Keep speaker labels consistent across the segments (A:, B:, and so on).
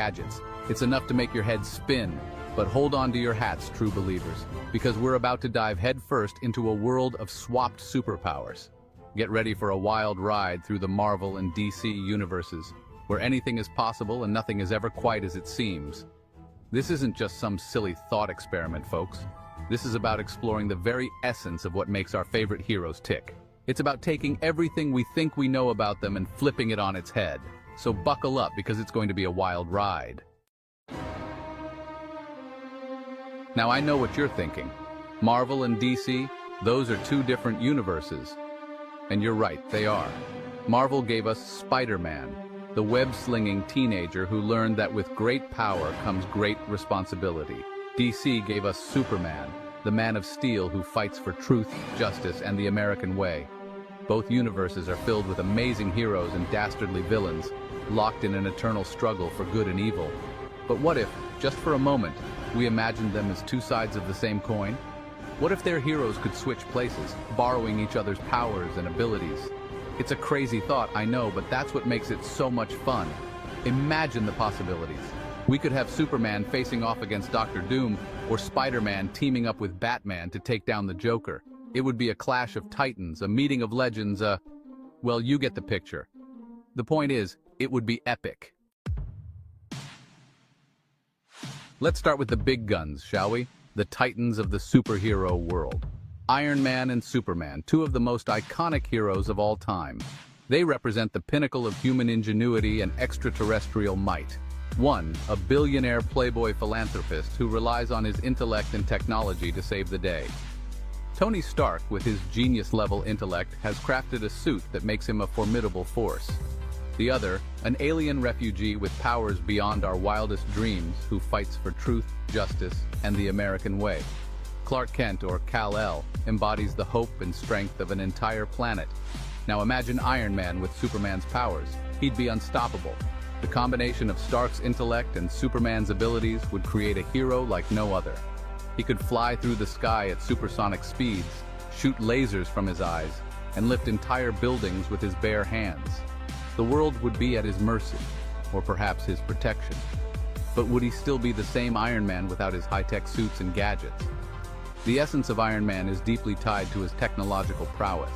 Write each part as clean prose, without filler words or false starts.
A: gadgets. It's enough to make your head spin. But hold on to your hats, true believers, because we're about to dive headfirst into a world of swapped superpowers. Get ready for a wild ride through the Marvel and DC universes, where anything is possible and nothing is ever quite as it seems. This isn't just some silly thought experiment, folks. This is about exploring the very essence of what makes our favorite heroes tick. It's about taking everything we think we know about them and flipping it on its head. So buckle up, because it's going to be a wild ride. Now I know what you're thinking. Marvel and DC, those are two different universes. And you're right, they are. Marvel gave us Spider-Man, the web-slinging teenager who learned that with great power comes great responsibility. DC gave us Superman, the Man of Steel who fights for truth, justice, and the American way. Both universes are filled with amazing heroes and dastardly villains, locked in an eternal struggle for good and evil. But what if, just for a moment, we imagined them as two sides of the same coin? What if their heroes could switch places, borrowing each other's powers and abilities? It's a crazy thought, I know, but that's what makes it so much fun. Imagine the possibilities. We could have Superman facing off against Dr. Doom, or Spider-Man teaming up with Batman to take down the Joker. It would be a clash of titans, a meeting of legends, well, you get the picture. The point is, it would be epic. Let's start with the big guns, shall we? The titans of the superhero world. Iron Man and Superman, two of the most iconic heroes of all time. They represent the pinnacle of human ingenuity and extraterrestrial might. One, a billionaire playboy philanthropist who relies on his intellect and technology to save the day. Tony Stark, with his genius-level intellect, has crafted a suit that makes him a formidable force. The other, an alien refugee with powers beyond our wildest dreams who fights for truth, justice, and the American way. Clark Kent, or Kal-El, embodies the hope and strength of an entire planet. Now imagine Iron Man with Superman's powers. He'd be unstoppable. The combination of Stark's intellect and Superman's abilities would create a hero like no other. He could fly through the sky at supersonic speeds, shoot lasers from his eyes, and lift entire buildings with his bare hands. The world would be at his mercy, or perhaps his protection. But would he still be the same Iron Man without his high-tech suits and gadgets? The essence of Iron Man is deeply tied to his technological prowess.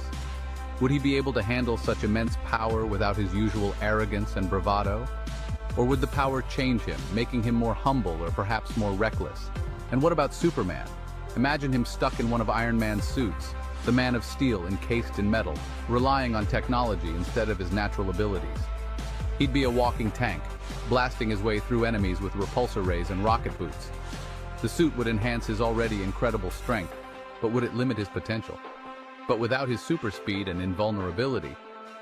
A: Would he be able to handle such immense power without his usual arrogance and bravado? Or would the power change him, making him more humble or perhaps more reckless? And what about Superman? Imagine him stuck in one of Iron Man's suits, the Man of Steel encased in metal, relying on technology instead of his natural abilities. He'd be a walking tank, blasting his way through enemies with repulsor rays and rocket boots. The suit would enhance his already incredible strength, but would it limit his potential? But without his super speed and invulnerability,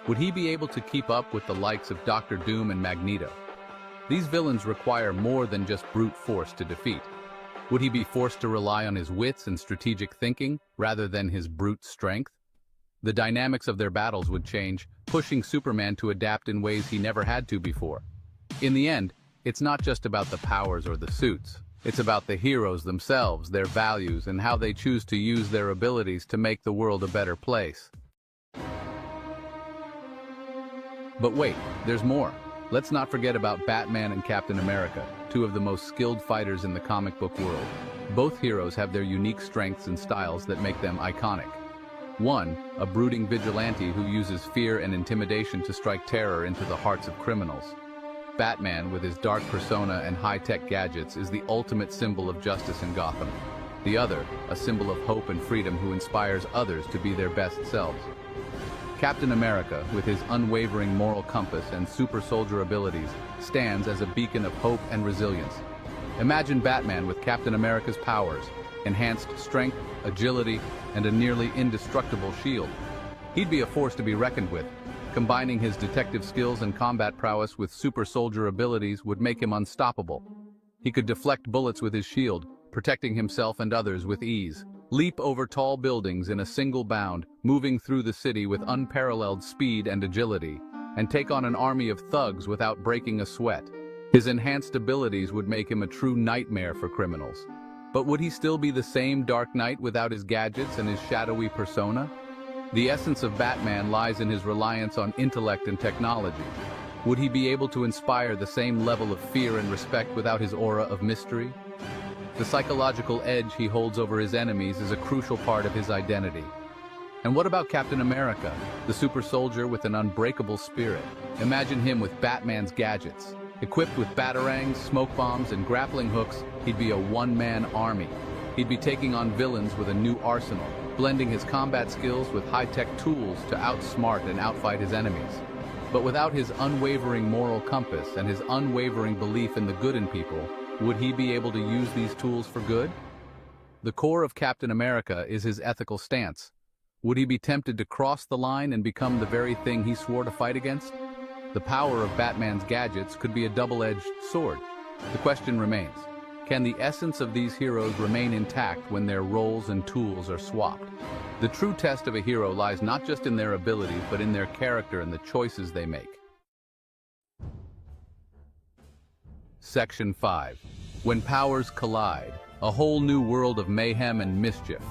A: would he be able to keep up with the likes of Dr. Doom and Magneto? These villains require more than just brute force to defeat. Would he be forced to rely on his wits and strategic thinking rather than his brute strength? The dynamics of their battles would change, pushing Superman to adapt in ways he never had to before. In the end, it's not just about the powers or the suits. It's about the heroes themselves, their values, and how they choose to use their abilities to make the world a better place. But wait, there's more. Let's not forget about Batman and Captain America, two of the most skilled fighters in the comic book world. Both heroes have their unique strengths and styles that make them iconic. One, a brooding vigilante who uses fear and intimidation to strike terror into the hearts of criminals. Batman, with his dark persona and high-tech gadgets, is the ultimate symbol of justice in Gotham. The other, a symbol of hope and freedom who inspires others to be their best selves. Captain America, with his unwavering moral compass and super soldier abilities, stands as a beacon of hope and resilience. Imagine Batman with Captain America's powers, enhanced strength, agility, and a nearly indestructible shield. He'd be a force to be reckoned with. Combining his detective skills and combat prowess with super soldier abilities would make him unstoppable. He could deflect bullets with his shield, protecting himself and others with ease. Leap over tall buildings in a single bound, moving through the city with unparalleled speed and agility, and take on an army of thugs without breaking a sweat. His enhanced abilities would make him a true nightmare for criminals. But would he still be the same Dark Knight without his gadgets and his shadowy persona? The essence of Batman lies in his reliance on intellect and technology. Would he be able to inspire the same level of fear and respect without his aura of mystery? The psychological edge he holds over his enemies is a crucial part of his identity. And what about Captain America, the super soldier with an unbreakable spirit? Imagine him with Batman's gadgets. Equipped with batarangs, smoke bombs, and grappling hooks, he'd be a one-man army. He'd be taking on villains with a new arsenal, blending his combat skills with high-tech tools to outsmart and outfight his enemies. But without his unwavering moral compass and his unwavering belief in the good in people, would he be able to use these tools for good? The core of Captain America is his ethical stance. Would he be tempted to cross the line and become the very thing he swore to fight against? The power of Batman's gadgets could be a double-edged sword. The question remains, can the essence of these heroes remain intact when their roles and tools are swapped? The true test of a hero lies not just in their abilities, but in their character and the choices they make. Section 5. When powers collide, a whole new world of mayhem and mischief.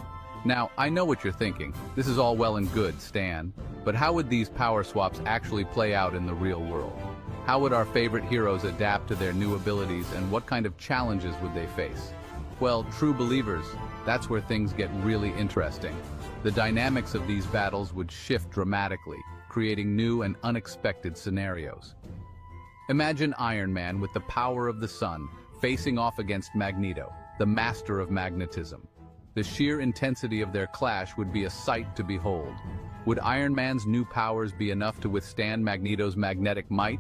A: Now, I know what you're thinking. This is all well and good, Stan. But how would these power swaps actually play out in the real world? How would our favorite heroes adapt to their new abilities, and what kind of challenges would they face? Well, true believers, that's where things get really interesting. The dynamics of these battles would shift dramatically, creating new and unexpected scenarios. Imagine Iron Man with the power of the sun, facing off against Magneto, the master of magnetism. The sheer intensity of their clash would be a sight to behold. Would Iron Man's new powers be enough to withstand Magneto's magnetic might?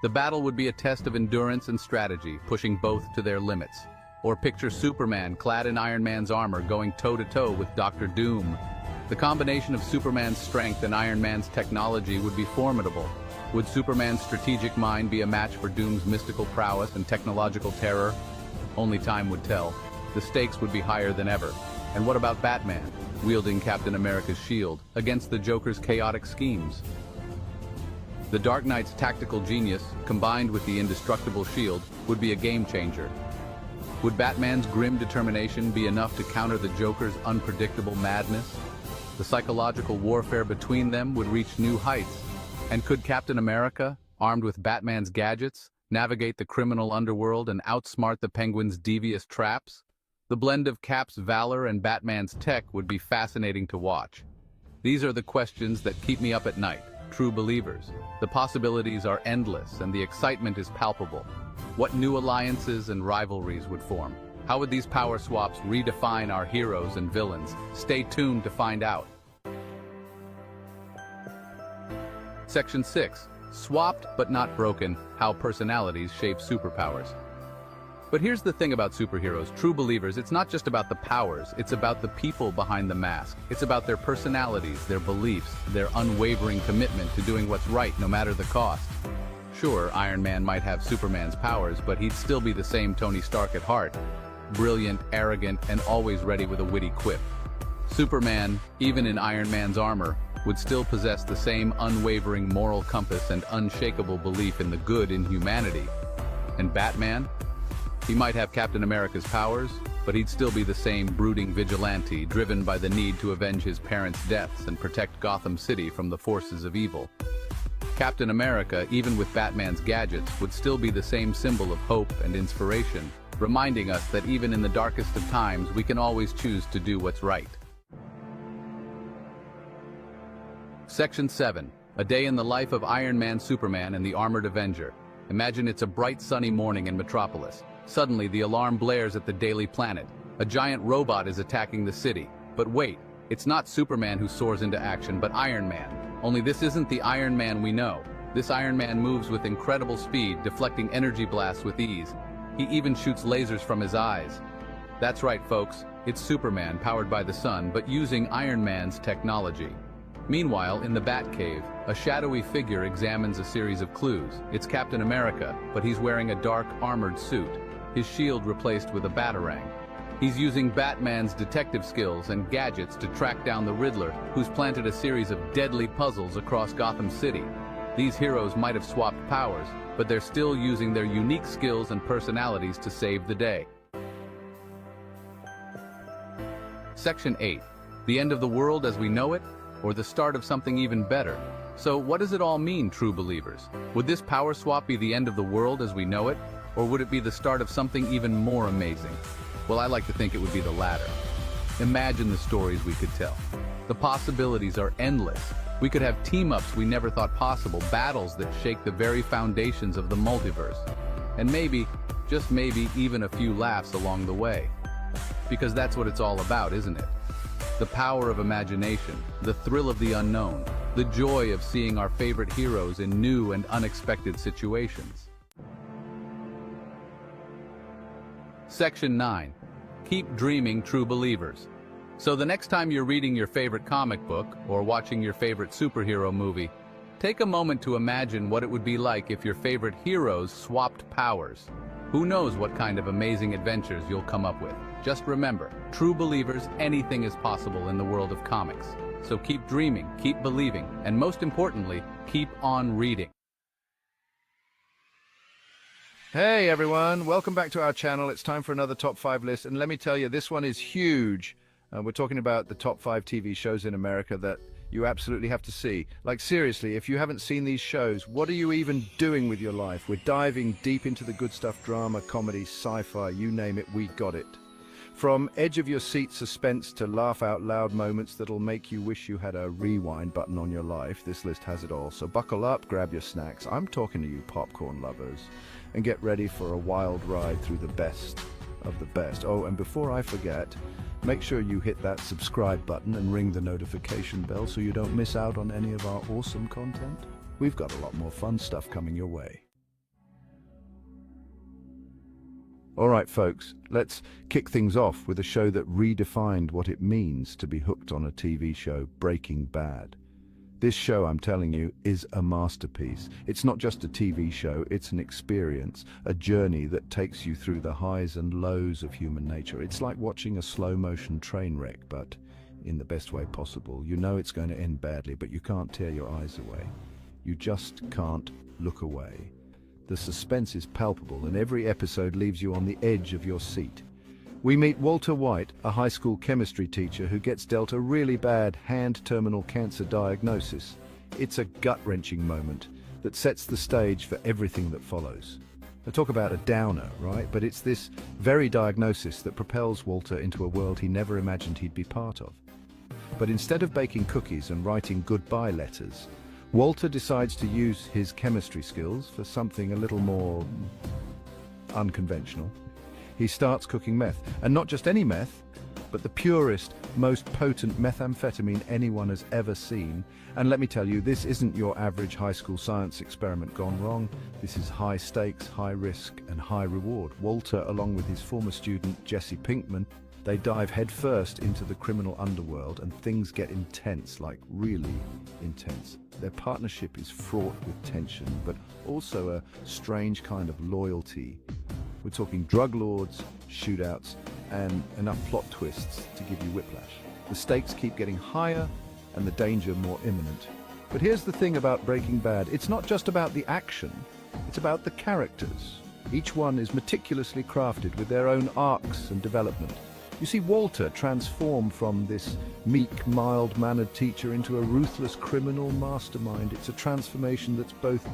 A: The battle would be a test of endurance and strategy, pushing both to their limits. Or picture Superman clad in Iron Man's armor going toe-to-toe with Dr. Doom. The combination of Superman's strength and Iron Man's technology would be formidable. Would Superman's strategic mind be a match for Doom's mystical prowess and technological terror? Only time would tell. The stakes would be higher than ever. And what about Batman, wielding Captain America's shield, against the Joker's chaotic schemes? The Dark Knight's tactical genius, combined with the indestructible shield, would be a game-changer. Would Batman's grim determination be enough to counter the Joker's unpredictable madness? The psychological warfare between them would reach new heights. And could Captain America, armed with Batman's gadgets, navigate the criminal underworld and outsmart the Penguin's devious traps? The blend of Cap's valor and Batman's tech would be fascinating to watch. These are the questions that keep me up at night, true believers. The possibilities are endless and the excitement is palpable. What new alliances and rivalries would form? How would these power swaps redefine our heroes and villains? Stay tuned to find out. Section 6. Swapped but not broken, how personalities shape superpowers. But here's the thing about superheroes, true believers, it's not just about the powers, it's about the people behind the mask. It's about their personalities, their beliefs, their unwavering commitment to doing what's right no matter the cost. Sure, Iron Man might have Superman's powers, but he'd still be the same Tony Stark at heart. Brilliant, arrogant, and always ready with a witty quip. Superman, even in Iron Man's armor, would still possess the same unwavering moral compass and unshakable belief in the good in humanity. And Batman? He might have Captain America's powers, but he'd still be the same brooding vigilante, driven by the need to avenge his parents' deaths and protect Gotham City from the forces of evil. Captain America, even with Batman's gadgets, would still be the same symbol of hope and inspiration, reminding us that even in the darkest of times, we can always choose to do what's right. Section 7. A day in the life of Iron Man, Superman, and the Armored Avenger. Imagine it's a bright sunny morning in Metropolis. Suddenly, the alarm blares at the Daily Planet. A giant robot is attacking the city. But wait, it's not Superman who soars into action, but Iron Man. Only this isn't the Iron Man we know. This Iron Man moves with incredible speed, deflecting energy blasts with ease. He even shoots lasers from his eyes. That's right, folks. It's Superman, powered by the sun, but using Iron Man's technology. Meanwhile, in the Batcave, a shadowy figure examines a series of clues. It's Captain America, but he's wearing a dark, armored suit, his shield replaced with a batarang. He's using Batman's detective skills and gadgets to track down the Riddler, who's planted a series of deadly puzzles across Gotham City. These heroes might have swapped powers, but they're still using their unique skills and personalities to save the day. Section 8. The end of the world as we know it, or the start of something even better? So what does it all mean, true believers? Would this power swap be the end of the world as we know it? Or would it be the start of something even more amazing? Well, I like to think it would be the latter. Imagine the stories we could tell. The possibilities are endless. We could have team-ups we never thought possible, battles that shake the very foundations of the multiverse. And maybe, just maybe, even a few laughs along the way. Because that's what it's all about, isn't it? The power of imagination, the thrill of the unknown, the joy of seeing our favorite heroes in new and unexpected situations. Section 9. Keep dreaming, true believers. So the next time you're reading your favorite comic book or watching your favorite superhero movie, take a moment to imagine what it would be like if your favorite heroes swapped powers. Who knows what kind of amazing adventures you'll come up with. Just remember, true believers, anything is possible in the world of comics. So keep dreaming, keep believing, and most importantly, keep on reading.
B: Hey everyone, welcome back to our channel. It's time for another top 5 list, and let me tell you, this one is huge. We're talking about the top 5 TV shows in America that you absolutely have to see. Like seriously, if you haven't seen these shows, what are you even doing with your life? We're diving deep into the good stuff, drama, comedy, sci-fi, you name it, we got it. From edge-of-your-seat suspense to laugh-out-loud moments that'll make you wish you had a rewind button on your life, this list has it all. So buckle up, grab your snacks, I'm talking to you popcorn lovers, and get ready for a wild ride through the best of the best. Oh, and before I forget, make sure you hit that subscribe button and ring the notification bell so you don't miss out on any of our awesome content. We've got a lot more fun stuff coming your way. All right, folks, let's kick things off with a show that redefined what it means to be hooked on a TV show, Breaking Bad. This show, I'm telling you, is a masterpiece. It's not just a TV show, it's an experience, a journey that takes you through the highs and lows of human nature. It's like watching a slow-motion train wreck, but in the best way possible. You know it's going to end badly, but you can't tear your eyes away. You just can't look away. The suspense is palpable, and every episode leaves you on the edge of your seat. We meet Walter White, a high school chemistry teacher who gets dealt a really bad hand-terminal cancer diagnosis. It's a gut-wrenching moment that sets the stage for everything that follows. I talk about a downer, right? But it's this very diagnosis that propels Walter into a world he never imagined he'd be part of. But instead of baking cookies and writing goodbye letters, Walter decides to use his chemistry skills for something a little more unconventional. He starts cooking meth, and not just any meth, but the purest, most potent methamphetamine anyone has ever seen. And let me tell you, this isn't your average high school science experiment gone wrong. This is high stakes, high risk, and high reward. Walter, along with his former student Jesse Pinkman, they dive headfirst into the criminal underworld, and things get intense, like really intense. Their partnership is fraught with tension, but also a strange kind of loyalty. We're talking drug lords, shootouts, and enough plot twists to give you whiplash. The stakes keep getting higher, and the danger more imminent. But here's the thing about Breaking Bad. It's not just about the action, it's about the characters. Each one is meticulously crafted with their own arcs and development. You see Walter transform from this meek, mild-mannered teacher into a ruthless criminal mastermind. It's a transformation that's both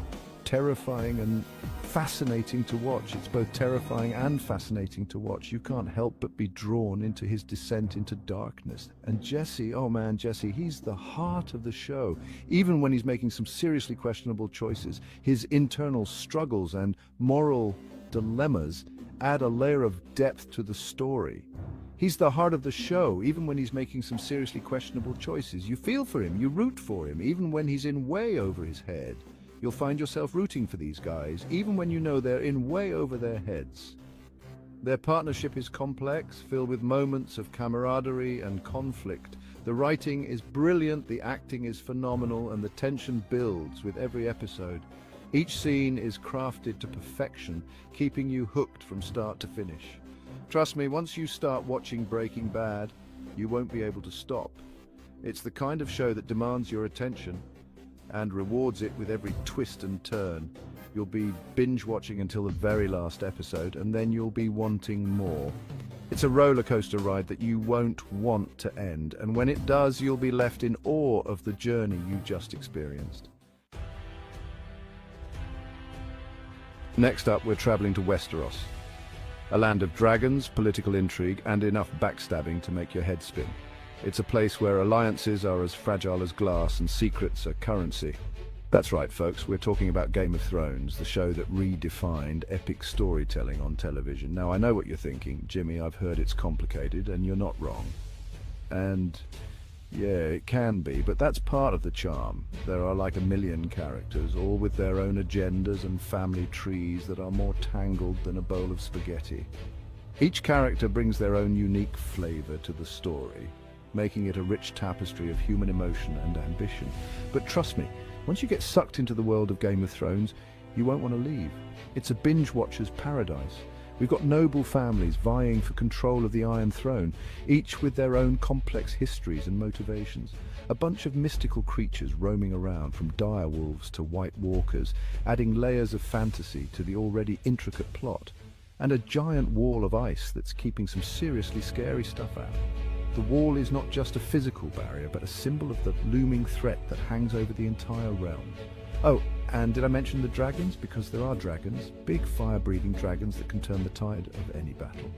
B: terrifying and fascinating to watch. It's both terrifying and fascinating to watch. You can't help but be drawn into his descent into darkness. And Jesse, oh man, Jesse, he's the heart of the show. Even when he's making some seriously questionable choices, his internal struggles and moral dilemmas add a layer of depth to the story. He's the heart of the show, even when he's making some seriously questionable choices. You feel for him, you root for him, even when he's in way over his head. You'll find yourself rooting for these guys, even when you know they're in way over their heads. Their partnership is complex, filled with moments of camaraderie and conflict. The writing is brilliant, the acting is phenomenal, and the tension builds with every episode. Each scene is crafted to perfection, keeping you hooked from start to finish. Trust me, once you start watching Breaking Bad, you won't be able to stop. It's the kind of show that demands your attention and rewards it with every twist and turn. You'll be binge-watching until the very last episode, and then you'll be wanting more. It's a roller coaster ride that you won't want to end, and when it does, you'll be left in awe of the journey you just experienced. Next up, we're traveling to Westeros, a land of dragons, political intrigue, and enough backstabbing to make your head spin. It's a place where alliances are as fragile as glass and secrets are currency. That's right, folks, we're talking about Game of Thrones, the show that redefined epic storytelling on television. Now, I know what you're thinking, Jimmy, I've heard it's complicated, and you're not wrong. And yeah, it can be, but that's part of the charm. There are like a million characters, all with their own agendas and family trees that are more tangled than a bowl of spaghetti. Each character brings their own unique flavor to the story, making it a rich tapestry of human emotion and ambition. But trust me, once you get sucked into the world of Game of Thrones, you won't want to leave. It's a binge watcher's paradise. We've got noble families vying for control of the Iron Throne, each with their own complex histories and motivations. A bunch of mystical creatures roaming around, from dire wolves to white walkers, adding layers of fantasy to the already intricate plot. And a giant wall of ice that's keeping some seriously scary stuff out. The wall is not just a physical barrier, but a symbol of the looming threat that hangs over the entire realm. Oh, and did I mention the dragons? Because there are dragons, big fire-breathing dragons that can turn the tide of any battle.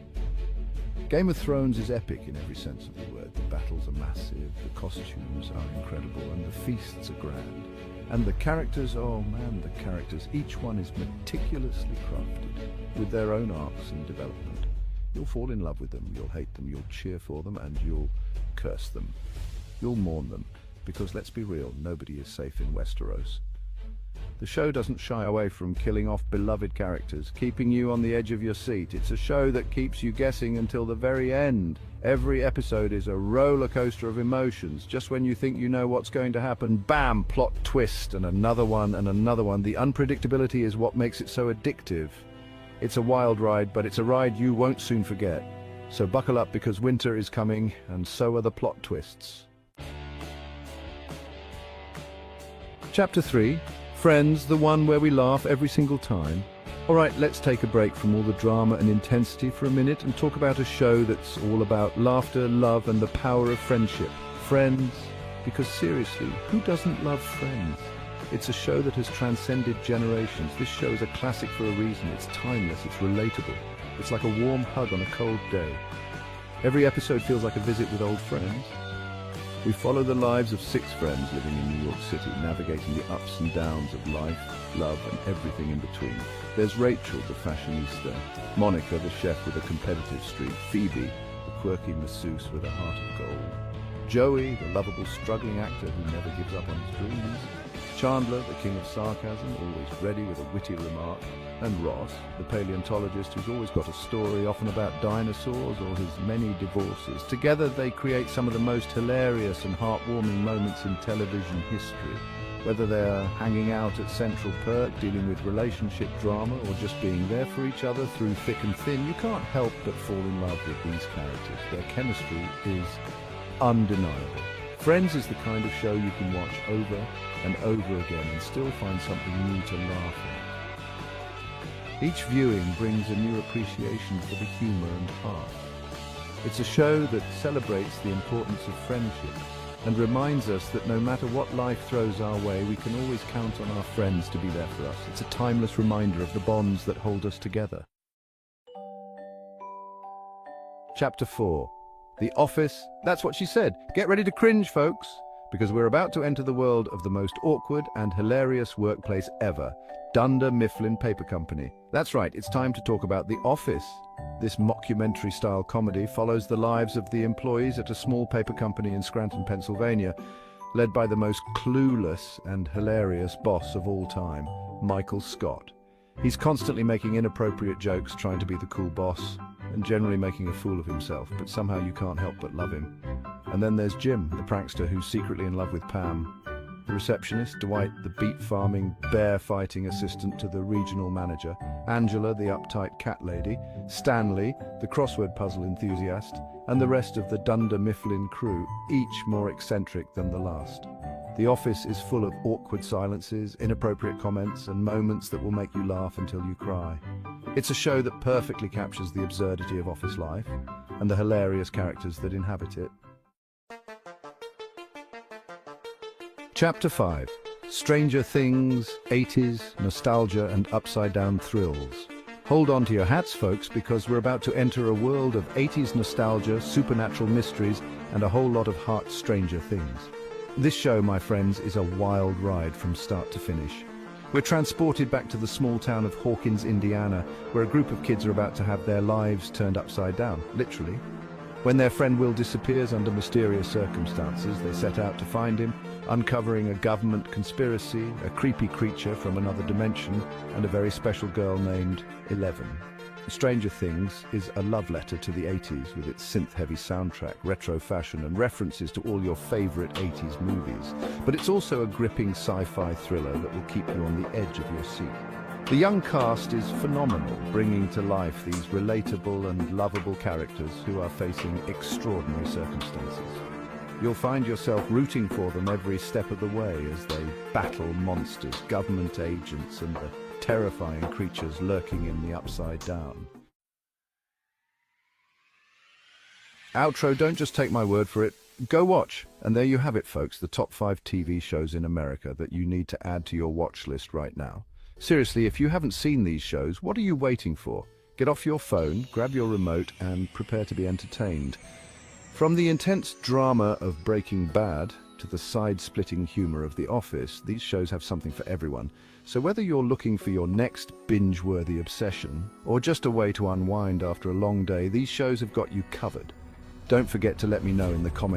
B: Game of Thrones is epic in every sense of the word. The battles are massive, the costumes are incredible, and the feasts are grand. And the characters, oh man, the characters, each one is meticulously crafted, with their own arcs and development. You'll fall in love with them, you'll hate them, you'll cheer for them, and you'll curse them. You'll mourn them, because let's be real, nobody is safe in Westeros. The show doesn't shy away from killing off beloved characters, keeping you on the edge of your seat. It's a show that keeps you guessing until the very end. Every episode is a roller coaster of emotions. Just when you think you know what's going to happen, bam, plot twist, and another one and another one. The unpredictability is what makes it so addictive. It's a wild ride, but it's a ride you won't soon forget. So buckle up, because winter is coming, and so are the plot twists. Chapter 3. Friends, the one where we laugh every single time. Alright, let's take a break from all the drama and intensity for a minute and talk about a show that's all about laughter, love, and the power of friendship. Friends, because seriously, who doesn't love Friends? It's a show that has transcended generations. This show is a classic for a reason. It's timeless, it's relatable. It's like a warm hug on a cold day. Every episode feels like a visit with old friends. We follow the lives of 6 friends living in New York City, navigating the ups and downs of life, love, and everything in between. There's Rachel, the fashionista, Monica, the chef with a competitive streak, Phoebe, the quirky masseuse with a heart of gold, Joey, the lovable struggling actor who never gives up on his dreams, Chandler, the king of sarcasm, always ready with a witty remark, and Ross, the paleontologist who's always got a story, often about dinosaurs or his many divorces. Together they create some of the most hilarious and heartwarming moments in television history. Whether they're hanging out at Central Perk, dealing with relationship drama, or just being there for each other through thick and thin, you can't help but fall in love with these characters. Their chemistry is undeniable. Friends is the kind of show you can watch over and over again and still find something new to laugh at. Each viewing brings a new appreciation for the humor and heart. It's a show that celebrates the importance of friendship and reminds us that no matter what life throws our way, we can always count on our friends to be there for us. It's a timeless reminder of the bonds that hold us together. Chapter 4. The Office. That's what she said. Get ready to cringe, folks, because we're about to enter the world of the most awkward and hilarious workplace ever, Dunder Mifflin Paper Company. That's right, it's time to talk about The Office. This mockumentary-style comedy follows the lives of the employees at a small paper company in Scranton, Pennsylvania, led by the most clueless and hilarious boss of all time, Michael Scott. He's constantly making inappropriate jokes, trying to be the cool boss, and generally making a fool of himself, but somehow you can't help but love him. And then there's Jim, the prankster who's secretly in love with Pam. The receptionist, Dwight, the beat-farming, bear-fighting assistant to the regional manager, Angela, the uptight cat lady, Stanley, the crossword puzzle enthusiast, and the rest of the Dunder Mifflin crew, each more eccentric than the last. The Office is full of awkward silences, inappropriate comments, and moments that will make you laugh until you cry. It's a show that perfectly captures the absurdity of office life and the hilarious characters that inhabit it. Chapter 5. Stranger Things, 80s, nostalgia and upside-down thrills. Hold on to your hats, folks, because we're about to enter a world of 80s nostalgia, supernatural mysteries, and a whole lot of heart-stranger things. This show, my friends, is a wild ride from start to finish. We're transported back to the small town of Hawkins, Indiana, where a group of kids are about to have their lives turned upside down, literally. When their friend Will disappears under mysterious circumstances, they set out to find him, uncovering a government conspiracy, a creepy creature from another dimension, and a very special girl named Eleven. Stranger Things is a love letter to the 80s with its synth-heavy soundtrack, retro fashion, and references to all your favorite 80s movies. But it's also a gripping sci-fi thriller that will keep you on the edge of your seat. The young cast is phenomenal, bringing to life these relatable and lovable characters who are facing extraordinary circumstances. You'll find yourself rooting for them every step of the way as they battle monsters, government agents, and the terrifying creatures lurking in the Upside Down. Outro, don't just take my word for it. Go watch. And there you have it, folks, the top 5 TV shows in America that you need to add to your watch list right now. Seriously, if you haven't seen these shows, what are you waiting for? Get off your phone, grab your remote, and prepare to be entertained. From the intense drama of Breaking Bad to the side-splitting humor of The Office, these shows have something for everyone. So whether you're looking for your next binge-worthy obsession, or just a way to unwind after a long day, these shows have got you covered. Don't forget to let me know in the comments